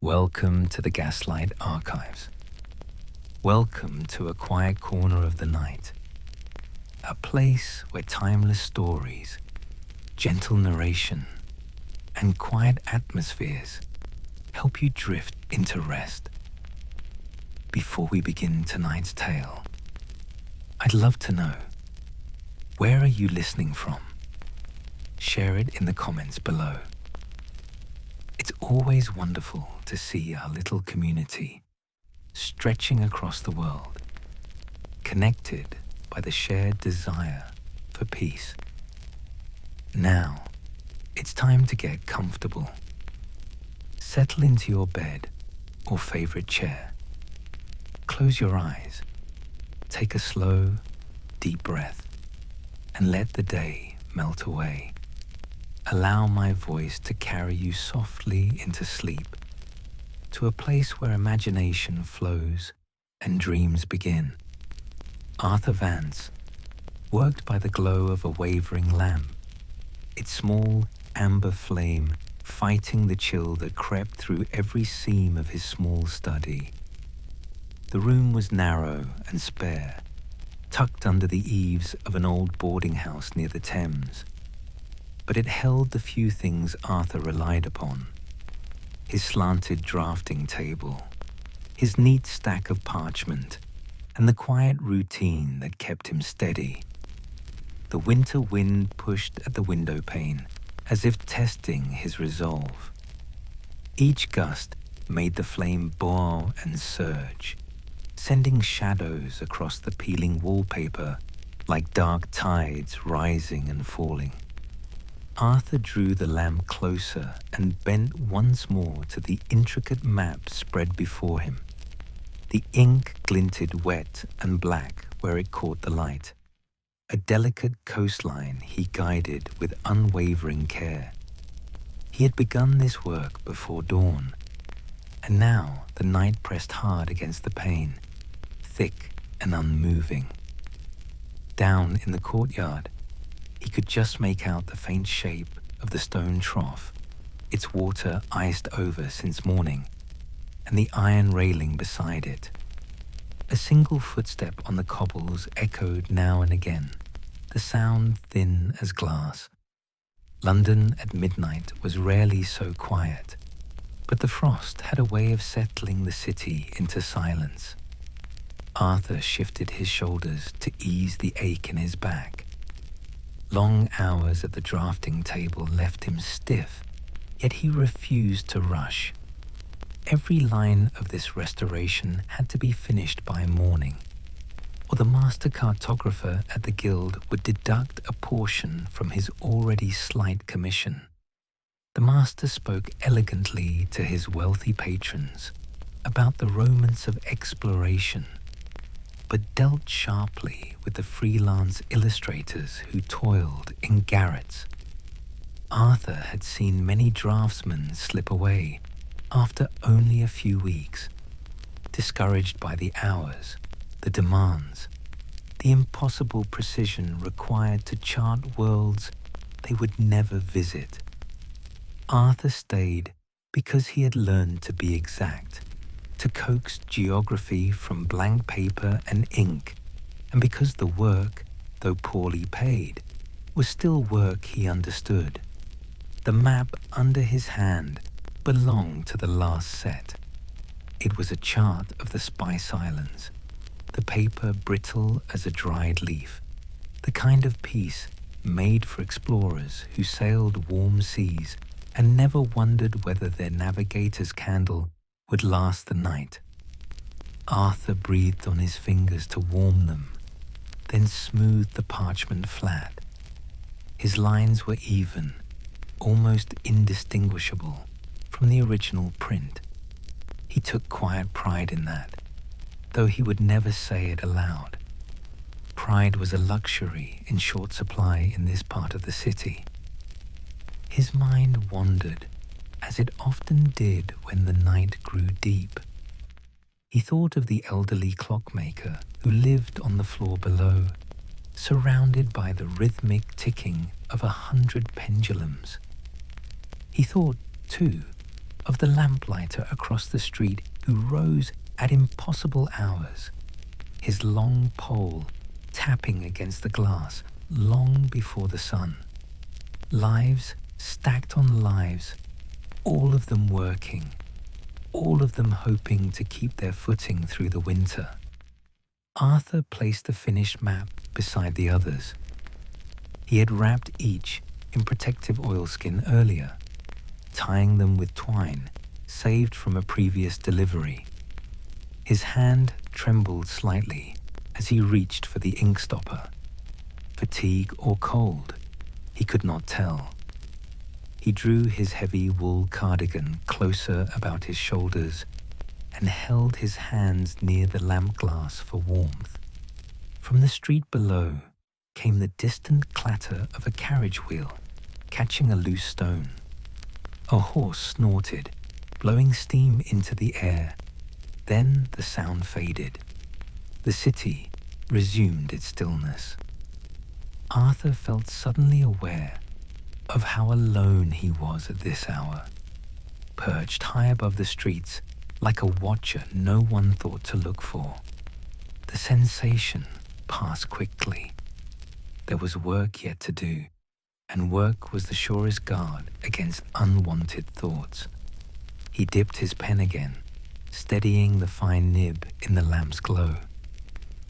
Welcome to the Gaslight Archives. Welcome to a quiet corner of the night. A place where timeless stories, gentle narration, and quiet atmospheres help you drift into rest. Before we begin tonight's tale, I'd love to know, where are you listening from? Share it in the comments below. It's always wonderful to see our little community stretching across the world, connected by the shared desire for peace. Now, it's time to get comfortable. Settle into your bed or favorite chair. Close your eyes, take a slow, deep breath, and let the day melt away. Allow my voice to carry you softly into sleep, to a place where imagination flows and dreams begin. Arthur Vance worked by the glow of a wavering lamp, its small amber flame fighting the chill that crept through every seam of his small study. The room was narrow and spare, tucked under the eaves of an old boarding house near the Thames. But it held the few things Arthur relied upon: his slanted drafting table, his neat stack of parchment, and the quiet routine that kept him steady. The winter wind pushed at the window pane, as if testing his resolve. Each gust made the flame boil and surge, sending shadows across the peeling wallpaper like dark tides rising and falling. Arthur drew the lamp closer and bent once more to the intricate map spread before him. The ink glinted wet and black where it caught the light. A delicate coastline he guided with unwavering care. He had begun this work before dawn, and now the night pressed hard against the pane, thick and unmoving. Down in the courtyard, he could just make out the faint shape of the stone trough, its water iced over since morning, and the iron railing beside it. A single footstep on the cobbles echoed now and again, the sound thin as glass. London at midnight was rarely so quiet, but the frost had a way of settling the city into silence. Arthur shifted his shoulders to ease the ache in his back. Long hours at the drafting table left him stiff, yet he refused to rush. Every line of this restoration had to be finished by morning, or the master cartographer at the guild would deduct a portion from his already slight commission. The master spoke elegantly to his wealthy patrons about the romance of exploration, but dealt sharply with the freelance illustrators who toiled in garrets. Arthur had seen many draftsmen slip away after only a few weeks, discouraged by the hours, the demands, the impossible precision required to chart worlds they would never visit. Arthur stayed because he had learned to be exact, to coax geography from blank paper and ink, and because the work, though poorly paid, was still work he understood. The map under his hand belonged to the last set. It was a chart of the Spice Islands, the paper brittle as a dried leaf, the kind of piece made for explorers who sailed warm seas and never wondered whether their navigator's candle would last the night. Arthur breathed on his fingers to warm them, then smoothed the parchment flat. His lines were even, almost indistinguishable from the original print. He took quiet pride in that, though he would never say it aloud. Pride was a luxury in short supply in this part of the city. His mind wandered, as it often did when the night grew deep. He thought of the elderly clockmaker who lived on the floor below, surrounded by the rhythmic ticking of 100 pendulums. He thought, too, of the lamplighter across the street who rose at impossible hours, his long pole tapping against the glass long before the sun. Lives stacked on lives, all of them working, all of them hoping to keep their footing through the winter. Arthur placed the finished map beside the others. He had wrapped each in protective oilskin earlier, tying them with twine saved from a previous delivery. His hand trembled slightly as he reached for the ink stopper. Fatigue or cold, he could not tell. He drew his heavy wool cardigan closer about his shoulders and held his hands near the lamp glass for warmth. From the street below came the distant clatter of a carriage wheel catching a loose stone. A horse snorted, blowing steam into the air. Then the sound faded. The city resumed its stillness. Arthur felt suddenly aware of how alone he was at this hour, perched high above the streets like a watcher no one thought to look for. The sensation passed quickly. There was work yet to do, and work was the surest guard against unwanted thoughts. He dipped his pen again, steadying the fine nib in the lamp's glow.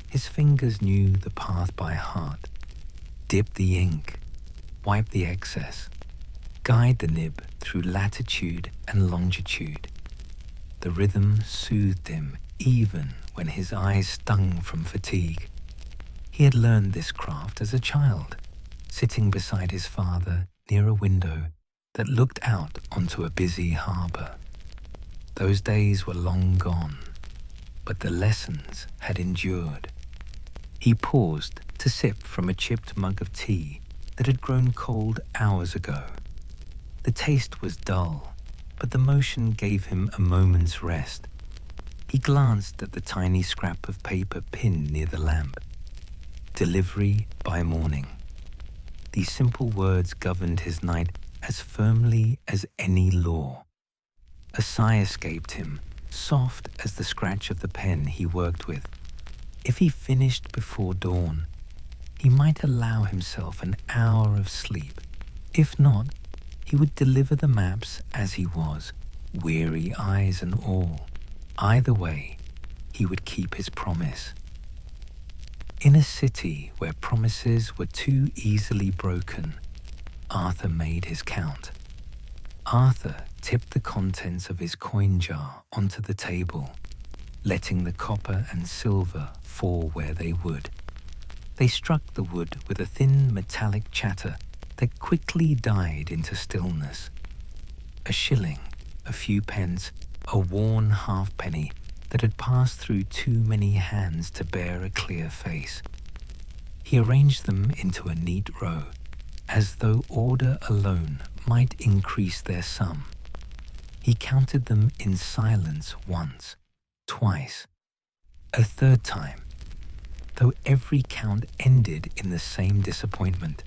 His fingers knew the path by heart. Dip the ink, wipe the excess, guide the nib through latitude and longitude. The rhythm soothed him even when his eyes stung from fatigue. He had learned this craft as a child, sitting beside his father near a window that looked out onto a busy harbour. Those days were long gone, but the lessons had endured. He paused to sip from a chipped mug of tea that had grown cold hours ago. The taste was dull, but the motion gave him a moment's rest. He glanced at the tiny scrap of paper pinned near the lamp. Delivery by morning. These simple words governed his night as firmly as any law. A sigh escaped him, soft as the scratch of the pen he worked with. If he finished before dawn, he might allow himself an hour of sleep. If not, he would deliver the maps as he was, weary eyes and all. Either way, he would keep his promise. In a city where promises were too easily broken, Arthur made his count. Arthur tipped the contents of his coin jar onto the table, letting the copper and silver fall where they would. They struck the wood with a thin metallic chatter that quickly died into stillness. A shilling, a few pence, a worn halfpenny that had passed through too many hands to bear a clear face. He arranged them into a neat row, as though order alone might increase their sum. He counted them in silence once, twice, a third time, though every count ended in the same disappointment.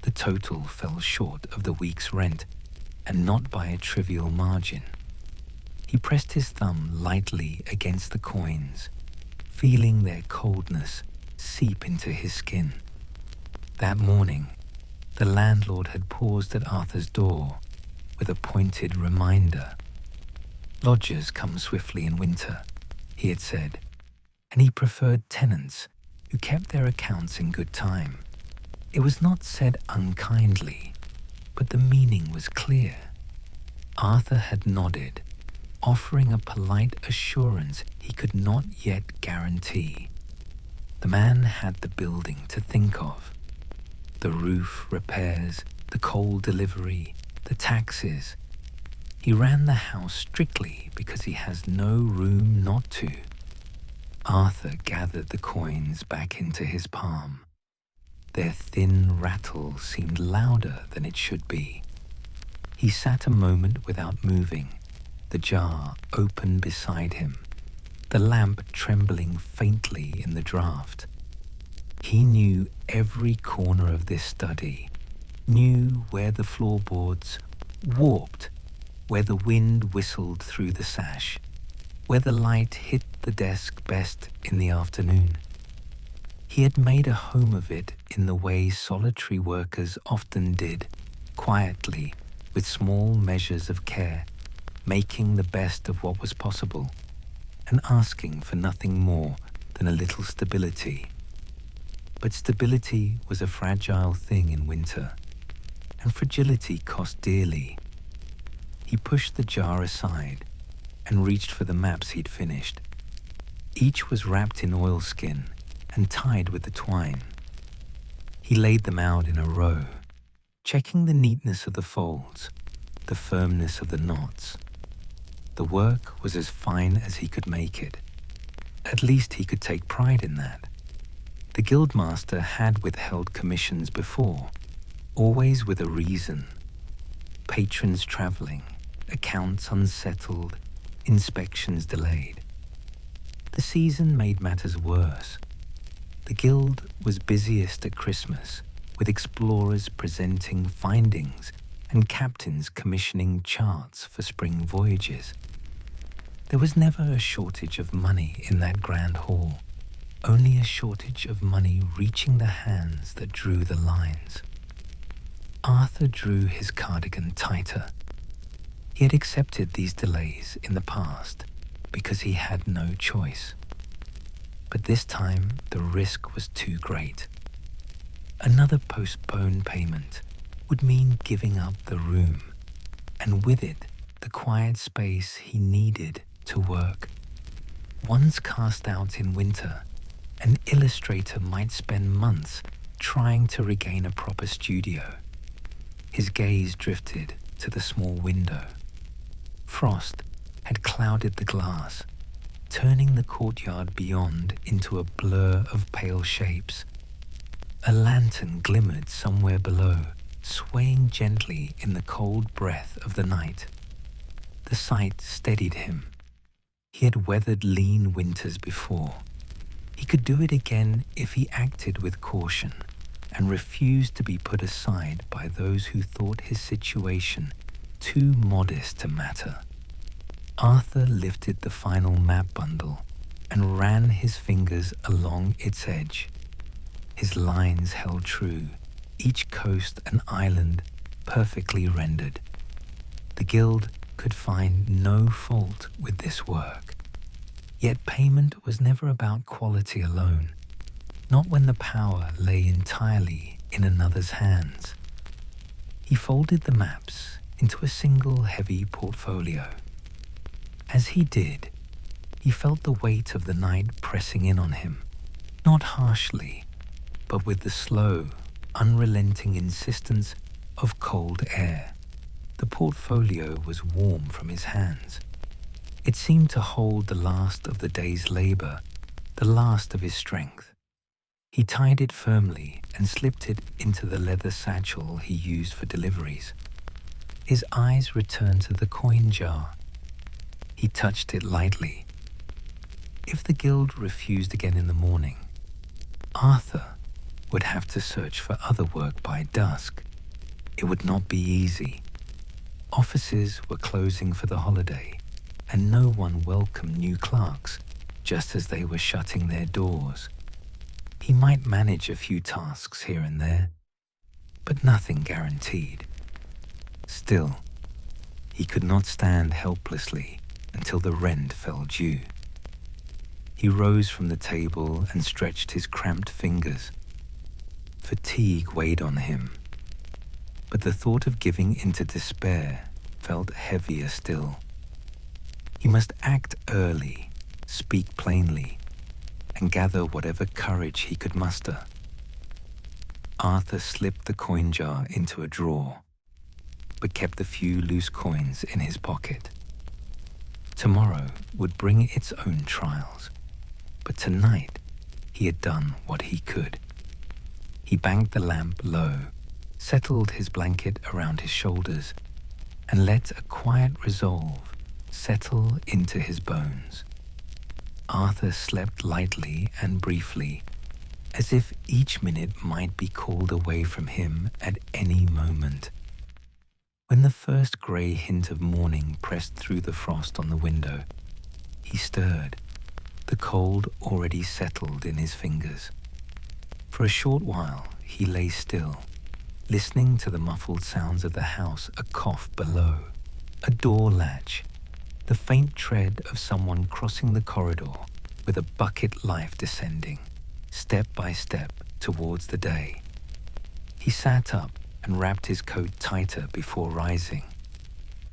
The total fell short of the week's rent, and not by a trivial margin. He pressed his thumb lightly against the coins, feeling their coldness seep into his skin. That morning, the landlord had paused at Arthur's door with a pointed reminder. Lodgers come swiftly in winter, he had said, and he preferred tenants who kept their accounts in good time. It was not said unkindly, but the meaning was clear. Arthur had nodded, offering a polite assurance he could not yet guarantee. The man had the building to think of. The roof repairs, the coal delivery, the taxes. He ran the house strictly because he has no room not to. Arthur gathered the coins back into his palm. Their thin rattle seemed louder than it should be. He sat a moment without moving, the jar open beside him, the lamp trembling faintly in the draught. He knew every corner of this study, knew where the floorboards, warped, where the wind whistled through the sash, where the light hit the desk best in the afternoon. He had made a home of it in the way solitary workers often did, quietly, with small measures of care, making the best of what was possible, and asking for nothing more than a little stability. But stability was a fragile thing in winter, and fragility cost dearly. He pushed the jar aside and reached for the maps he'd finished. Each was wrapped in oilskin and tied with the twine. He laid them out in a row, checking the neatness of the folds, the firmness of the knots. The work was as fine as he could make it. At least he could take pride in that. The guildmaster had withheld commissions before, always with a reason. Patrons travelling, accounts unsettled, inspections delayed. The season made matters worse. The guild was busiest at Christmas, with explorers presenting findings and captains commissioning charts for spring voyages. There was never a shortage of money in that grand hall, only a shortage of money reaching the hands that drew the lines. Arthur drew his cardigan tighter. He had accepted these delays in the past because he had no choice. But this time the risk was too great. Another postponed payment would mean giving up the room, and with it the quiet space he needed to work. Once cast out in winter, an illustrator might spend months trying to regain a proper studio. His gaze drifted to the small window. Frost had clouded the glass, turning the courtyard beyond into a blur of pale shapes. A lantern glimmered somewhere below, swaying gently in the cold breath of the night. The sight steadied him. He had weathered lean winters before. He could do it again if he acted with caution and refused to be put aside by those who thought his situation too modest to matter. Arthur lifted the final map bundle and ran his fingers along its edge. His lines held true, each coast and island perfectly rendered. The guild could find no fault with this work. Yet payment was never about quality alone, not when the power lay entirely in another's hands. He folded the maps into a single heavy portfolio. As he did, he felt the weight of the night pressing in on him, not harshly, but with the slow, unrelenting insistence of cold air. The portfolio was warm from his hands. It seemed to hold the last of the day's labor, the last of his strength. He tied it firmly and slipped it into the leather satchel he used for deliveries. His eyes returned to the coin jar. He touched it lightly. If the guild refused again in the morning, Arthur would have to search for other work by dusk. It would not be easy. Offices were closing for the holiday, and no one welcomed new clerks just as they were shutting their doors. He might manage a few tasks here and there, but nothing guaranteed. Still, he could not stand helplessly until the rent fell due. He rose from the table and stretched his cramped fingers. Fatigue weighed on him, but the thought of giving into despair felt heavier still. He must act early, speak plainly, and gather whatever courage he could muster. Arthur slipped the coin jar into a drawer, but kept the few loose coins in his pocket. Tomorrow would bring its own trials, but tonight he had done what he could. He banked the lamp low, settled his blanket around his shoulders, and let a quiet resolve settle into his bones. Arthur slept lightly and briefly, as if each minute might be called away from him at any moment. When the first grey hint of morning pressed through the frost on the window, he stirred, the cold already settled in his fingers. For a short while he lay still, listening to the muffled sounds of the house, a cough below, a door latch, the faint tread of someone crossing the corridor with a bucket life descending, step by step, towards the day. He sat up and wrapped his coat tighter before rising.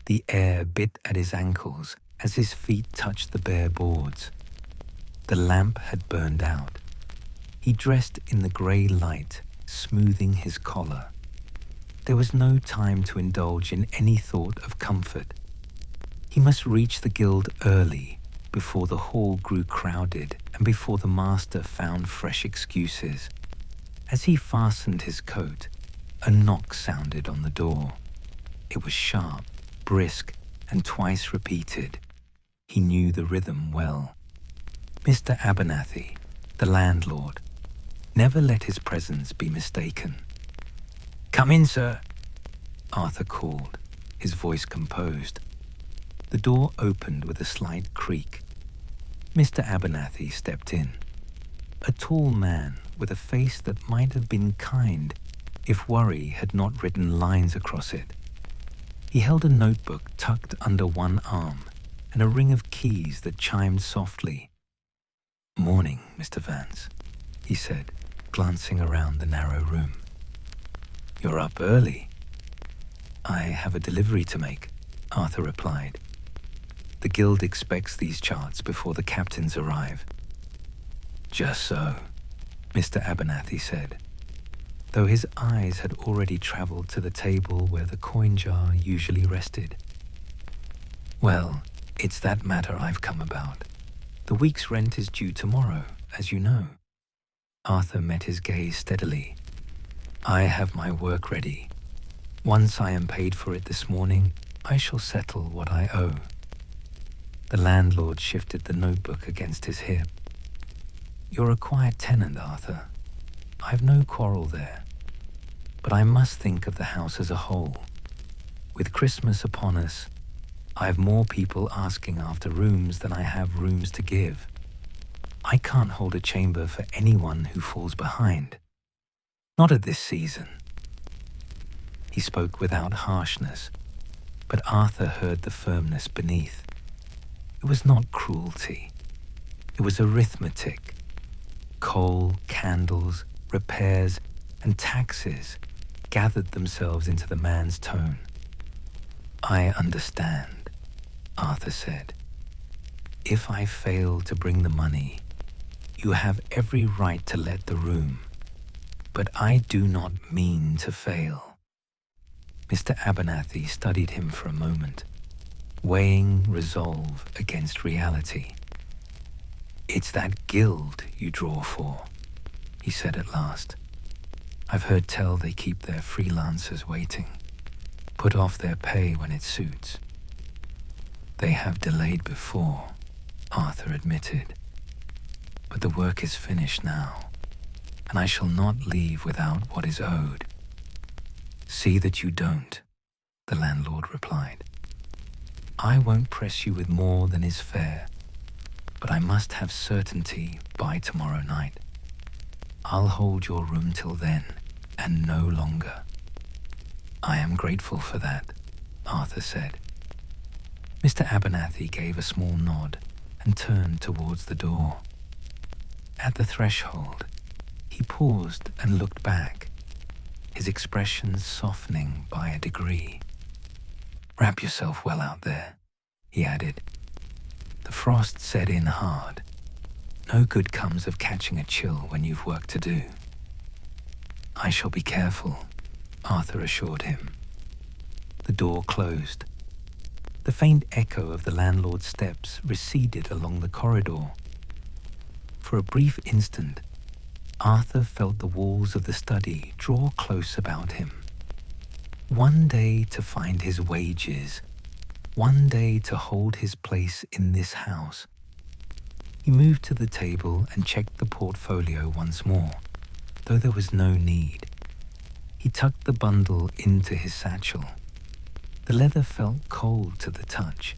The air bit at his ankles as his feet touched the bare boards. The lamp had burned out. He dressed in the grey light, smoothing his collar. There was no time to indulge in any thought of comfort. He must reach the guild early, before the hall grew crowded and before the master found fresh excuses. As he fastened his coat, a knock sounded on the door. It was sharp, brisk, and twice repeated. He knew the rhythm well. Mr. Abernathy, the landlord, never let his presence be mistaken. "Come in, sir," Arthur called, his voice composed. The door opened with a slight creak. Mr. Abernathy stepped in. A tall man with a face that might have been kind if worry had not written lines across it. He held a notebook tucked under one arm and a ring of keys that chimed softly. "Morning, Mr. Vance," he said, glancing around the narrow room. "You're up early." "I have a delivery to make," Arthur replied. "The guild expects these charts before the captains arrive." "Just so," Mr. Abernathy said, though his eyes had already travelled to the table where the coin jar usually rested. "Well, it's that matter I've come about. The week's rent is due tomorrow, as you know." Arthur met his gaze steadily. "I have my work ready. Once I am paid for it this morning, I shall settle what I owe." The landlord shifted the notebook against his hip. "You're a quiet tenant, Arthur. I've no quarrel there. But I must think of the house as a whole. With Christmas upon us, I have more people asking after rooms than I have rooms to give. I can't hold a chamber for anyone who falls behind. Not at this season." He spoke without harshness, but Arthur heard the firmness beneath. It was not cruelty. It was arithmetic. Coal, candles, repairs, and taxes gathered themselves into the man's tone. "I understand," Arthur said. "If I fail to bring the money, you have every right to let the room. But I do not mean to fail." Mr. Abernathy studied him for a moment, weighing resolve against reality. "It's that guild you draw for," he said at last. "I've heard tell they keep their freelancers waiting, put off their pay when it suits." "They have delayed before," Arthur admitted. "But the work is finished now, and I shall not leave without what is owed." "See that you don't," the landlord replied. "I won't press you with more than is fair, but I must have certainty by tomorrow night. I'll hold your room till then, and no longer." "I am grateful for that," Arthur said. Mr. Abernathy gave a small nod and turned towards the door. At the threshold, he paused and looked back, his expression softening by a degree. "Wrap yourself well out there," he added. "The frost set in hard. No good comes of catching a chill when you've work to do." "I shall be careful," Arthur assured him. The door closed. The faint echo of the landlord's steps receded along the corridor. For a brief instant, Arthur felt the walls of the study draw close about him. One day to find his wages, one day to hold his place in this house. He moved to the table and checked the portfolio once more, though there was no need. He tucked the bundle into his satchel. The leather felt cold to the touch.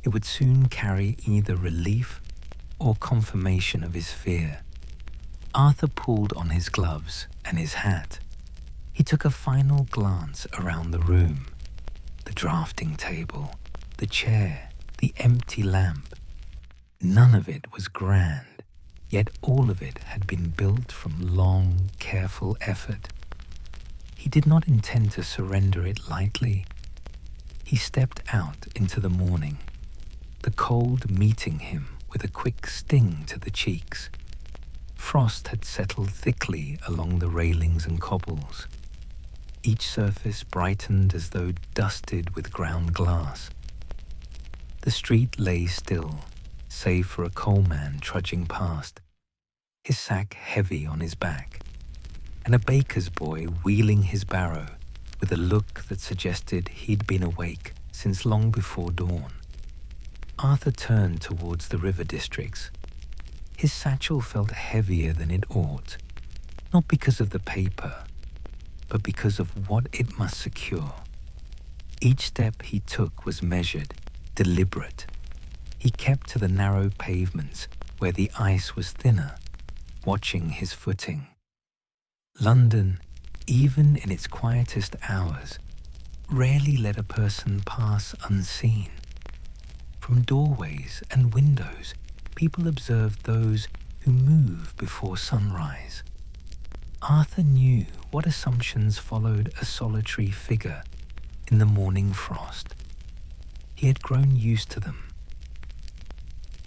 It would soon carry either relief or confirmation of his fear. Arthur pulled on his gloves and his hat. He took a final glance around the room. The drafting table, the chair, the empty lamp. None of it was grand, yet all of it had been built from long, careful effort. He did not intend to surrender it lightly. He stepped out into the morning, the cold meeting him with a quick sting to the cheeks. Frost had settled thickly along the railings and cobbles. Each surface brightened as though dusted with ground glass. The street lay still, save for a coalman trudging past, his sack heavy on his back, and a baker's boy wheeling his barrow with a look that suggested he'd been awake since long before dawn. Arthur turned towards the river districts. His satchel felt heavier than it ought, not because of the paper, but because of what it must secure. Each step he took was measured, deliberate. He kept to the narrow pavements where the ice was thinner, watching his footing. London, even in its quietest hours, rarely let a person pass unseen. From doorways and windows, people observed those who move before sunrise. Arthur knew what assumptions followed a solitary figure in the morning frost. He had grown used to them.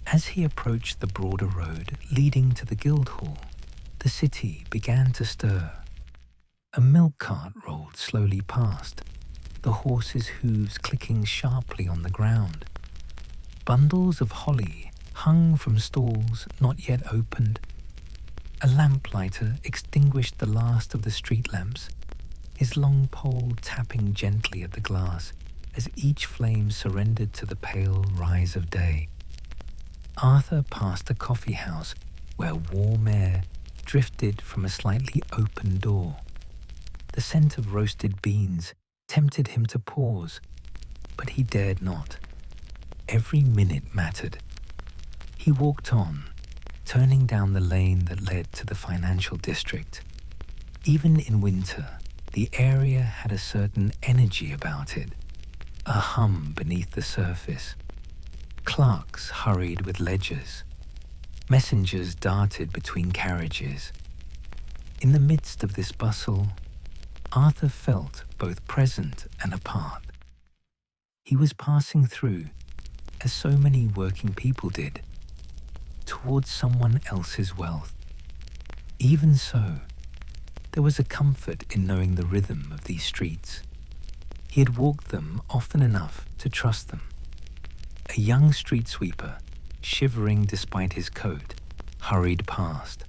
As he approached the broader road leading to the Guildhall, the city began to stir. A milk cart rolled slowly past, the horses' hooves clicking sharply on the ground. Bundles of holly hung from stalls not yet opened. A lamplighter extinguished the last of the street lamps, his long pole tapping gently at the glass as each flame surrendered to the pale rise of day. Arthur passed a coffee house where warm air drifted from a slightly open door. The scent of roasted beans tempted him to pause, but he dared not. Every minute mattered. He walked on, turning down the lane that led to the financial district. Even in winter, the area had a certain energy about it, a hum beneath the surface. Clerks hurried with ledgers. Messengers darted between carriages. In the midst of this bustle, Arthur felt both present and apart. He was passing through, as so many working people did, towards someone else's wealth. Even so, there was a comfort in knowing the rhythm of these streets. He had walked them often enough to trust them. A young street sweeper, shivering despite his coat, hurried past.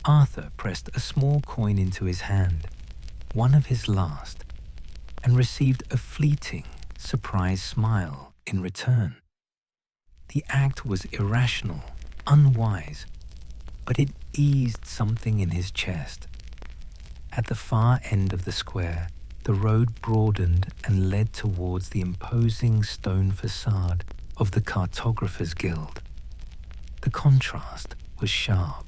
Arthur pressed a small coin into his hand, one of his last, and received a fleeting, surprised smile in return. The act was irrational, unwise, but it eased something in his chest. At the far end of the square, the road broadened and led towards the imposing stone facade of the Cartographer's Guild. The contrast was sharp.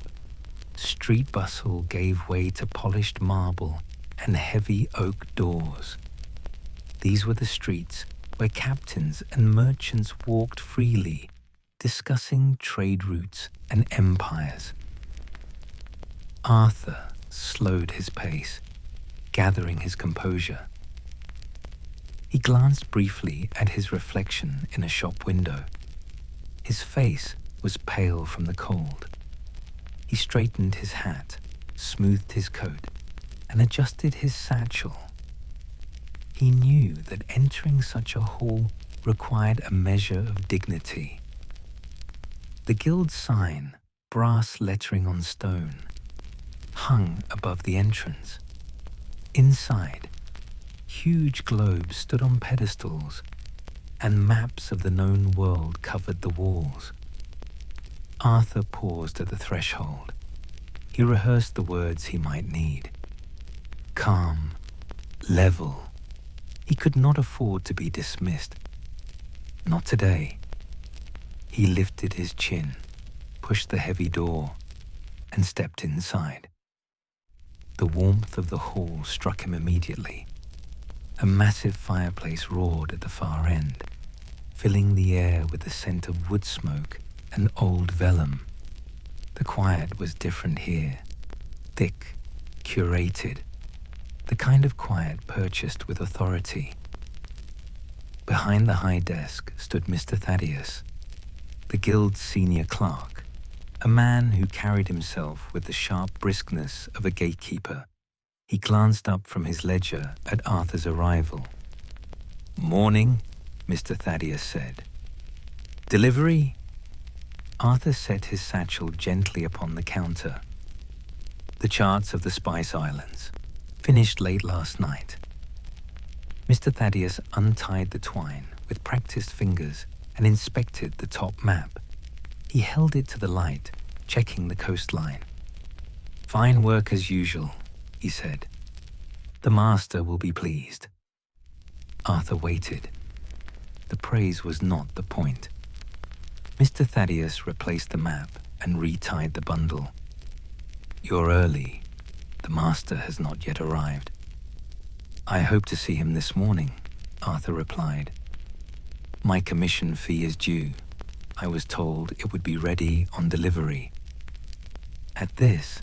Street bustle gave way to polished marble and heavy oak doors. These were the streets where captains and merchants walked freely, discussing trade routes and empires. Arthur slowed his pace, gathering his composure. He glanced briefly at his reflection in a shop window. His face was pale from the cold. He straightened his hat, smoothed his coat, and adjusted his satchel. He knew that entering such a hall required a measure of dignity. The guild sign, brass lettering on stone, hung above the entrance. Inside, huge globes stood on pedestals, and maps of the known world covered the walls. Arthur paused at the threshold. He rehearsed the words he might need. Calm, level, He could not afford to be dismissed. Not today. He lifted his chin, pushed the heavy door, and stepped inside. The warmth of the hall struck him immediately. A massive fireplace roared at the far end, filling the air with the scent of wood smoke and old vellum. The quiet was different here, thick, curated, the kind of quiet purchased with authority. Behind the high desk stood Mr. Thaddeus, the guild's senior clerk, a man who carried himself with the sharp briskness of a gatekeeper. He glanced up from his ledger at Arthur's arrival. "Morning," Mr. Thaddeus said. "Delivery?" Arthur set his satchel gently upon the counter. "The charts of the Spice Islands, finished late last night." Mr. Thaddeus untied the twine with practiced fingers and inspected the top map. He held it to the light, checking the coastline. "Fine work as usual," he said. "The master will be pleased." Arthur waited. The praise was not the point. Mr. Thaddeus replaced the map and retied the bundle. "You're early. The master has not yet arrived." "I hope to see him this morning," Arthur replied. "My commission fee is due. I was told it would be ready on delivery." At this,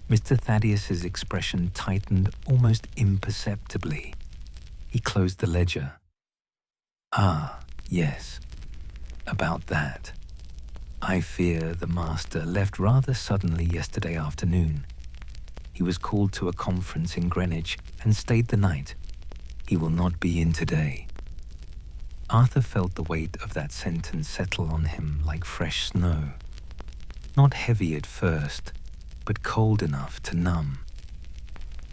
Mr. Thaddeus's expression tightened almost imperceptibly. He closed the ledger. "Ah, yes. About that. I fear the master left rather suddenly yesterday afternoon. He was called to a conference in Greenwich and stayed the night. He will not be in today." Arthur felt the weight of that sentence settle on him like fresh snow. Not heavy at first, but cold enough to numb.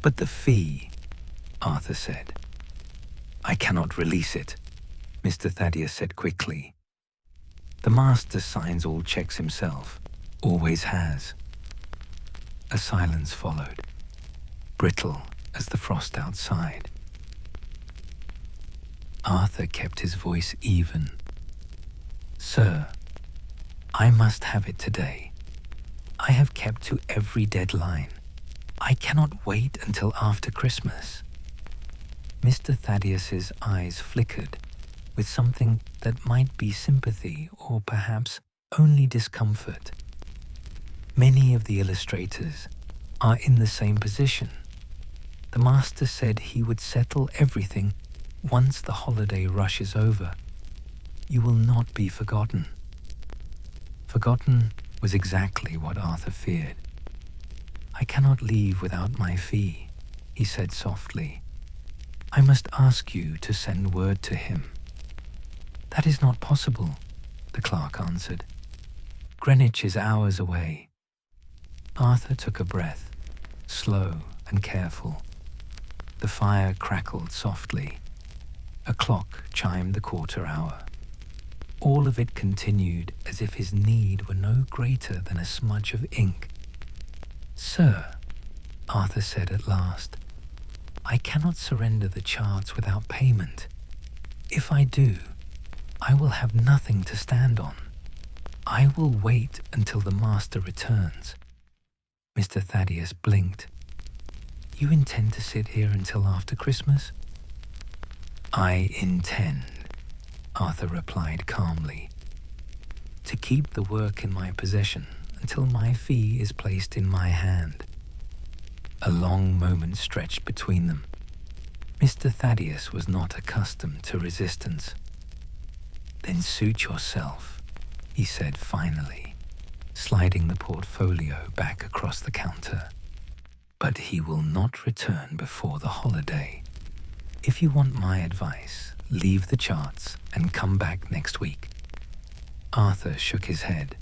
"But the fee," Arthur said. "I cannot release it," Mr. Thaddeus said quickly. "The master signs all checks himself, always has." A silence followed, brittle as the frost outside. Arthur kept his voice even. "Sir, I must have it today. I have kept to every deadline. I cannot wait until after Christmas." Mr. Thaddeus's eyes flickered with something that might be sympathy or perhaps only discomfort. Many of the illustrators are in the same position. The master said he would settle everything once the holiday rush is over. You will not be forgotten. Forgotten was exactly what Arthur feared. "I cannot leave without my fee," he said softly. "I must ask you to send word to him." "That is not possible," the clerk answered. "Greenwich is hours away." Arthur took a breath, slow and careful. The fire crackled softly. A clock chimed the quarter hour. All of it continued as if his need were no greater than a smudge of ink. "Sir," Arthur said at last, "I cannot surrender the charts without payment. If I do, I will have nothing to stand on. I will wait until the master returns." Mr. Thaddeus blinked. "You intend to sit here until after Christmas?" "I intend," Arthur replied calmly, "to keep the work in my possession until my fee is placed in my hand." A long moment stretched between them. Mr. Thaddeus was not accustomed to resistance. "Then suit yourself," he said finally, sliding the portfolio back across the counter. "But he will not return before the holiday. If you want my advice, leave the charts and come back next week." Arthur shook his head.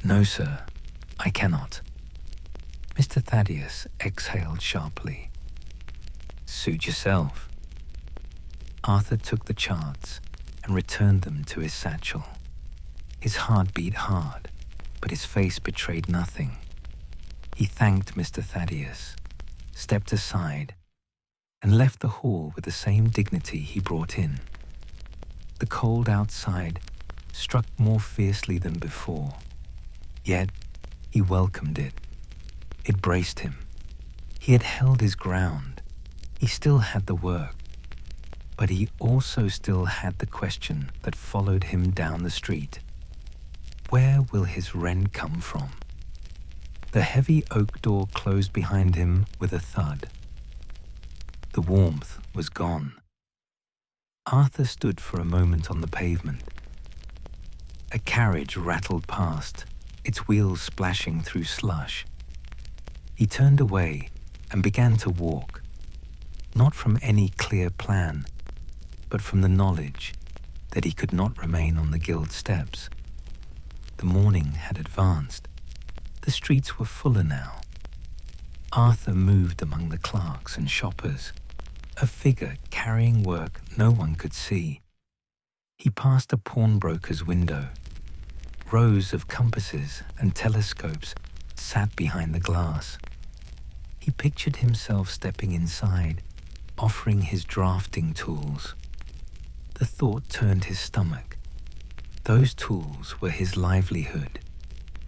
"No, sir, I cannot." Mr. Thaddeus exhaled sharply. "Suit yourself." Arthur took the charts and returned them to his satchel. His heart beat hard, but his face betrayed nothing. He thanked Mr. Thaddeus, stepped aside, and left the hall with the same dignity he brought in. The cold outside struck more fiercely than before, yet he welcomed it. It braced him. He had held his ground. He still had the work, but he also still had the question that followed him down the street. Where will his rent come from? The heavy oak door closed behind him with a thud. The warmth was gone. Arthur stood for a moment on the pavement. A carriage rattled past, its wheels splashing through slush. He turned away and began to walk, not from any clear plan, but from the knowledge that he could not remain on the guild steps. The morning had advanced. The streets were fuller now. Arthur moved among the clerks and shoppers, a figure carrying work no one could see. He passed a pawnbroker's window. Rows of compasses and telescopes sat behind the glass. He pictured himself stepping inside, offering his drafting tools. The thought turned his stomach. Those tools were his livelihood.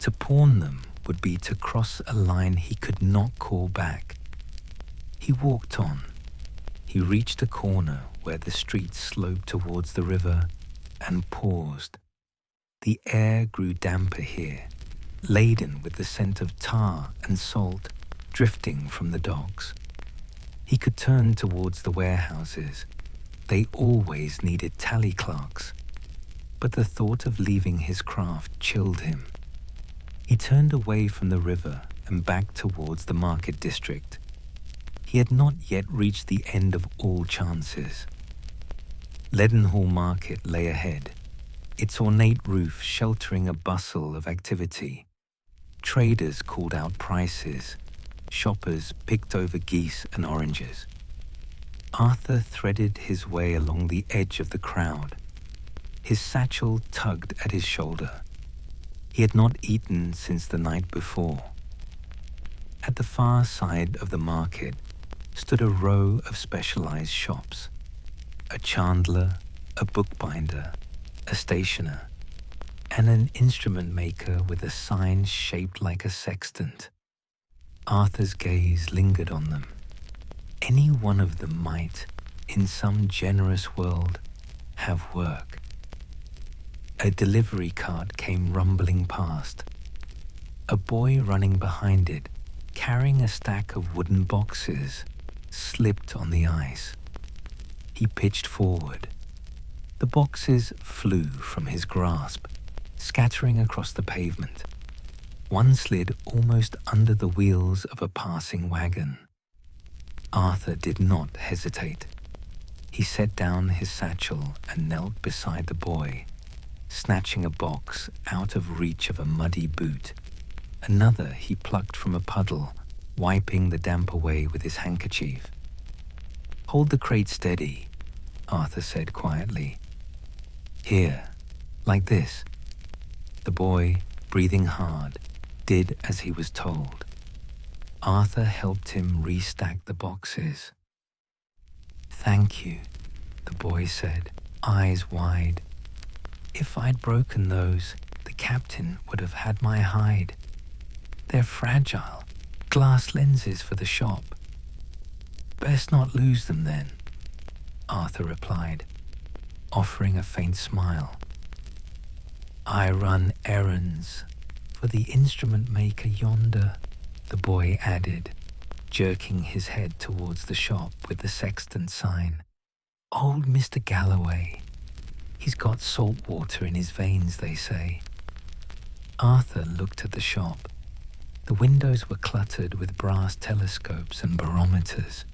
To pawn them would be to cross a line he could not call back. He walked on. He reached a corner where the street sloped towards the river and paused. The air grew damper here, laden with the scent of tar and salt drifting from the docks. He could turn towards the warehouses. They always needed tally clerks. But the thought of leaving his craft chilled him. He turned away from the river and back towards the market district. He had not yet reached the end of all chances. Leadenhall Market lay ahead, its ornate roof sheltering a bustle of activity. Traders called out prices. Shoppers picked over geese and oranges. Arthur threaded his way along the edge of the crowd. His satchel tugged at his shoulder. He had not eaten since the night before. At the far side of the market stood a row of specialized shops. A chandler, a bookbinder, a stationer, and an instrument maker with a sign shaped like a sextant. Arthur's gaze lingered on them. Any one of them might, in some generous world, have work. A delivery cart came rumbling past. A boy running behind it, carrying a stack of wooden boxes, slipped on the ice. He pitched forward. The boxes flew from his grasp, scattering across the pavement. One slid almost under the wheels of a passing wagon. Arthur did not hesitate. He set down his satchel and knelt beside the boy, snatching a box out of reach of a muddy boot. Another he plucked from a puddle, wiping the damp away with his handkerchief. "Hold the crate steady," Arthur said quietly. "Here, like this." The boy, breathing hard, did as he was told. Arthur helped him restack the boxes. "Thank you," the boy said, eyes wide. "If I'd broken those, the captain would have had my hide. They're fragile, glass lenses for the shop." "Best not lose them then," Arthur replied, offering a faint smile. "I run errands for the instrument maker yonder," the boy added, jerking his head towards the shop with the sextant sign. "Old Mr. Galloway. He's got salt water in his veins, they say." Arthur looked at the shop. The windows were cluttered with brass telescopes and barometers.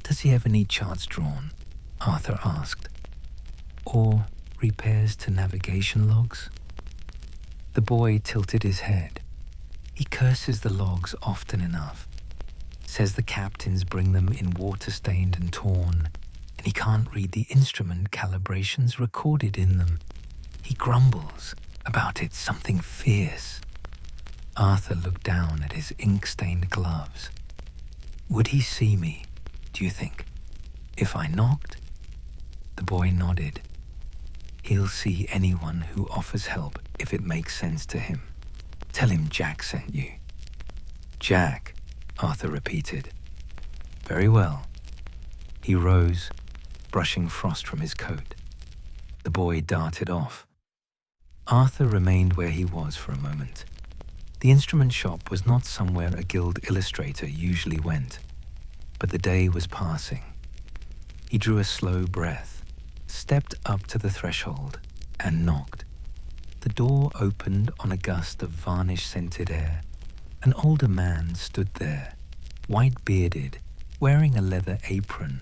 "Does he ever need charts drawn?" Arthur asked. "Or repairs to navigation logs?" The boy tilted his head. "He curses the logs often enough. Says the captains bring them in water-stained and torn, and he can't read the instrument calibrations recorded in them. He grumbles about it something fierce." Arthur looked down at his ink-stained gloves. "Would he see me?" do you think? If I knocked? The boy nodded. He'll see anyone who offers help if it makes sense to him. Tell him Jack sent you. Jack, Arthur repeated. Very well. He rose, brushing frost from his coat. The boy darted off. Arthur remained where he was for a moment. The instrument shop was not somewhere a guild illustrator usually went, but the day was passing. He drew a slow breath, stepped up to the threshold, and knocked. The door opened on a gust of varnish-scented air. An older man stood there, white-bearded, wearing a leather apron.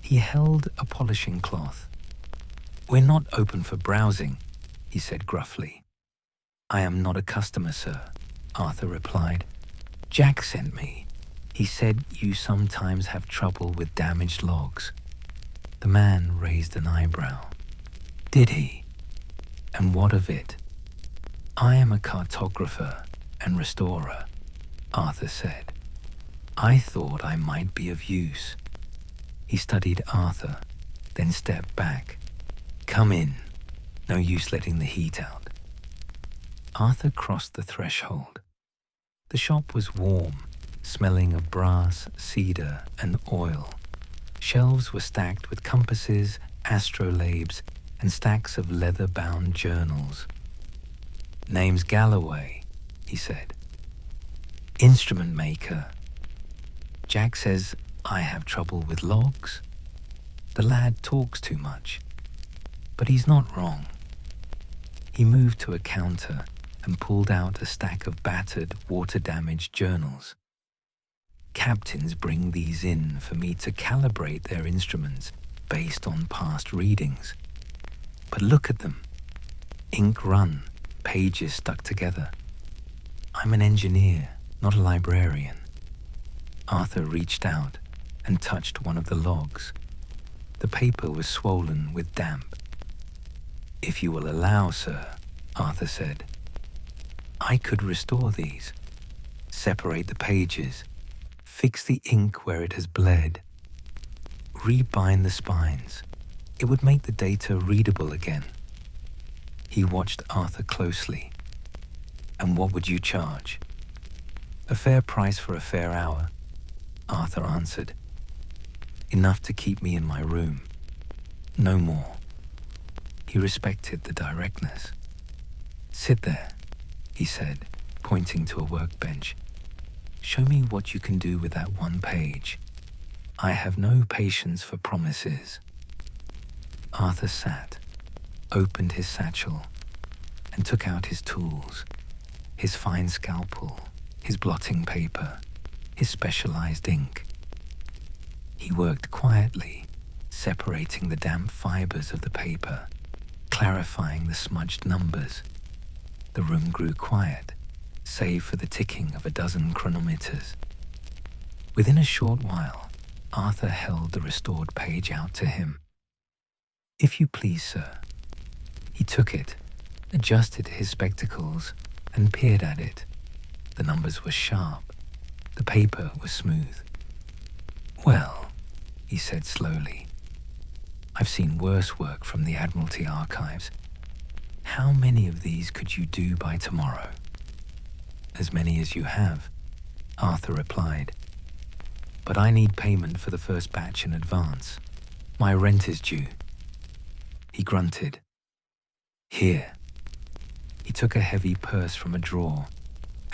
He held a polishing cloth. We're not open for browsing, he said gruffly. I am not a customer, sir, Arthur replied. Jack sent me. He said you sometimes have trouble with damaged logs. The man raised an eyebrow. Did he? And what of it? I am a cartographer and restorer, Arthur said. I thought I might be of use. He studied Arthur, then stepped back. Come in. No use letting the heat out. Arthur crossed the threshold. The shop was warm, smelling of brass, cedar, and oil. Shelves were stacked with compasses, astrolabes, and stacks of leather-bound journals. Name's Galloway, he said. Instrument maker. Jack says I have trouble with logs. The lad talks too much, but he's not wrong. He moved to a counter and pulled out a stack of battered, water-damaged journals. Captains bring these in for me to calibrate their instruments based on past readings. But look at them. Ink run, pages stuck together. I'm an engineer, not a librarian. Arthur reached out and touched one of the logs. The paper was swollen with damp. If you will allow, sir, Arthur said, I could restore these, separate the pages, fix the ink where it has bled, rebind the spines. It would make the data readable again. He watched Arthur closely. And what would you charge? A fair price for a fair hour, Arthur answered. Enough to keep me in my room. No more. He respected the directness. Sit there, he said, pointing to a workbench. Show me what you can do with that one page. I have no patience for promises. Arthur sat, opened his satchel, and took out his tools, his fine scalpel, his blotting paper, his specialized ink. He worked quietly, separating the damp fibers of the paper, clarifying the smudged numbers. The room grew quiet, save for the ticking of a dozen chronometers. Within a short while, Arthur held the restored page out to him. If you please, sir. He took it, adjusted his spectacles, and peered at it. The numbers were sharp. The paper was smooth. Well, he said slowly, I've seen worse work from the Admiralty Archives. How many of these could you do by tomorrow? As many as you have, Arthur replied. But I need payment for the first batch in advance. My rent is due. He grunted. Here. He took a heavy purse from a drawer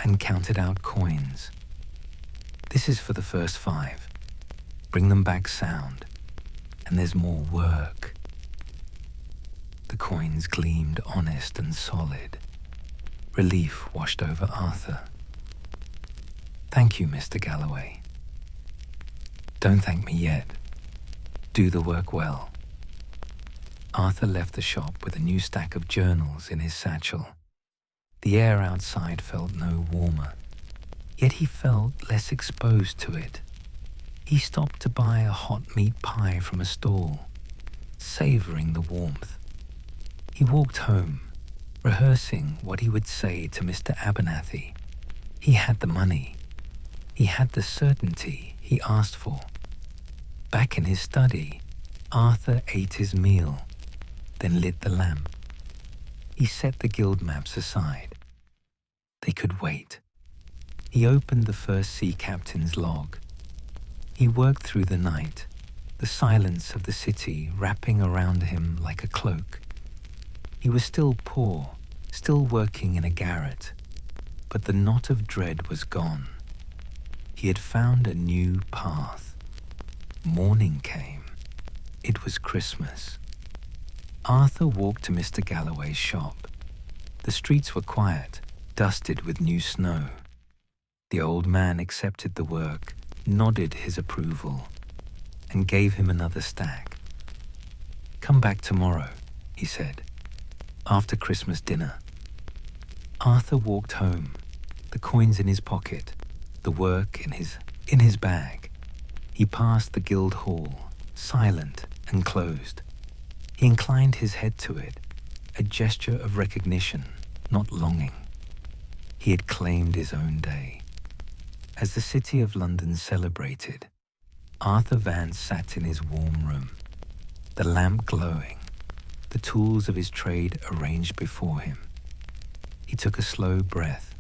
and counted out coins. This is for the first 5. Bring them back sound, and there's more work. The coins gleamed honest and solid. Relief washed over Arthur. Thank you, Mr. Galloway. Don't thank me yet. Do the work well. Arthur left the shop with a new stack of journals in his satchel. The air outside felt no warmer, yet he felt less exposed to it. He stopped to buy a hot meat pie from a stall, savoring the warmth. He walked home, rehearsing what he would say to Mr. Abernathy. He had the money. He had the certainty he asked for. Back in his study, Arthur ate his meal, then lit the lamp. He set the guild maps aside. They could wait. He opened the first sea captain's log. He worked through the night, the silence of the city wrapping around him like a cloak. He was still poor, still working in a garret, but the knot of dread was gone. He had found a new path. Morning came. It was Christmas. Arthur walked to Mr. Galloway's shop. The streets were quiet, dusted with new snow. The old man accepted the work, nodded his approval, and gave him another stack. "Come back tomorrow," he said, "after Christmas dinner." Arthur walked home, the coins in his pocket, the work in his bag. He passed the guild hall, silent and closed. He inclined his head to it, a gesture of recognition, not longing. He had claimed his own day. As the city of London celebrated, Arthur Vance sat in his warm room, the lamp glowing, the tools of his trade arranged before him. He took a slow breath.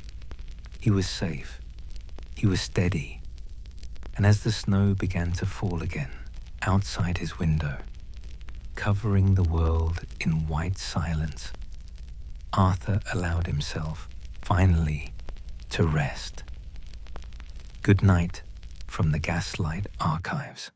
He was safe. He was steady. And as the snow began to fall again outside his window, covering the world in white silence, Arthur allowed himself, finally, to rest. Good night from the Gaslight Archives.